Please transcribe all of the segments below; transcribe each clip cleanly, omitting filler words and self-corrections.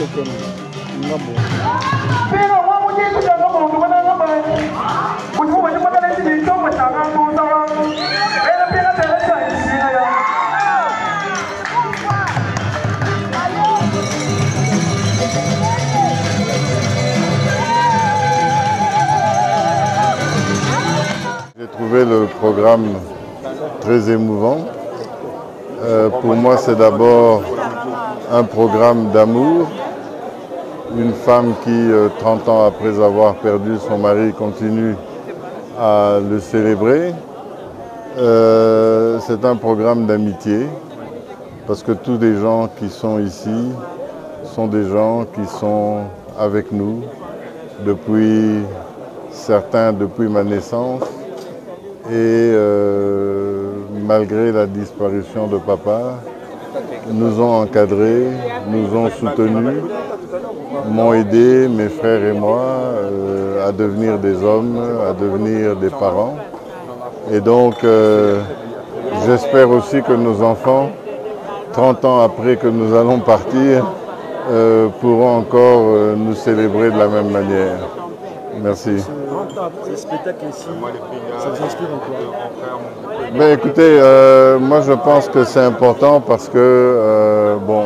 J'ai trouvé le programme très émouvant. Pour moi, c'est d'abord un programme d'amour. Une femme qui, 30 ans après avoir perdu son mari, continue à le célébrer. C'est un programme d'amitié, parce que tous les gens qui sont ici sont des gens qui sont avec nous depuis, certains depuis ma naissance. Et malgré la disparition de papa, nous ont encadrés, nous ont soutenus, m'ont aidé, mes frères et moi, à devenir des hommes, à devenir des parents. Et donc, j'espère aussi que nos enfants, 30 ans après que nous allons partir, pourront encore nous célébrer de la même manière. Merci. Ce spectacle ici, ça vous inspire en quoi? Ben, écoutez, moi je pense que c'est important parce que, bon,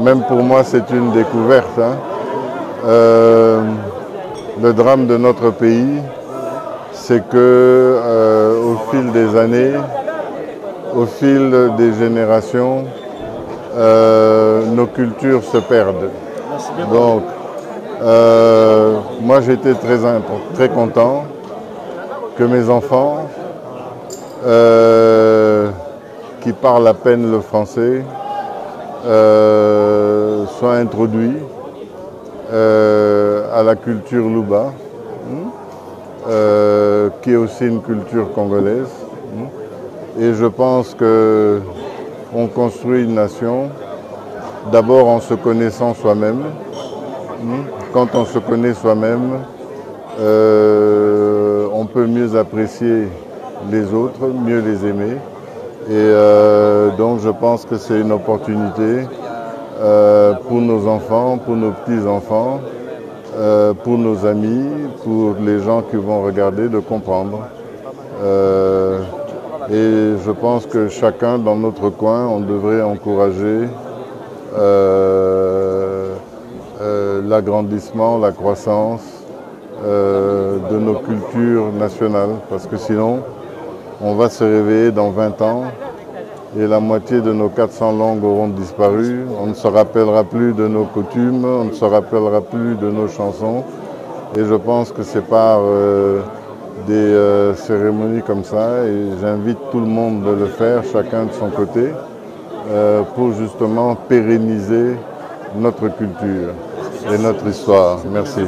même pour moi c'est une découverte. Hein. Le drame de notre pays, c'est que au fil des années, au fil des générations, nos cultures se perdent. Donc, moi j'étais très content que mes enfants, qui parlent à peine le français, soient introduits à la culture Luba, qui est aussi une culture congolaise. Et je pense qu'on construit une nation d'abord en se connaissant soi-même. Quand on se connaît soi-même, on peut mieux apprécier les autres, mieux les aimer. Et donc je pense que c'est une opportunité pour nos enfants, pour nos petits-enfants, pour nos amis, pour les gens qui vont regarder, de comprendre. Et je pense que chacun dans notre coin, on devrait encourager l'agrandissement, la croissance de nos cultures nationales, parce que sinon on va se réveiller dans 20 ans et la moitié de nos 400 langues auront disparu, on ne se rappellera plus de nos coutumes, on ne se rappellera plus de nos chansons, et je pense que c'est par des cérémonies comme ça, et j'invite tout le monde de le faire, chacun de son côté, pour justement pérenniser notre culture et notre histoire. Merci.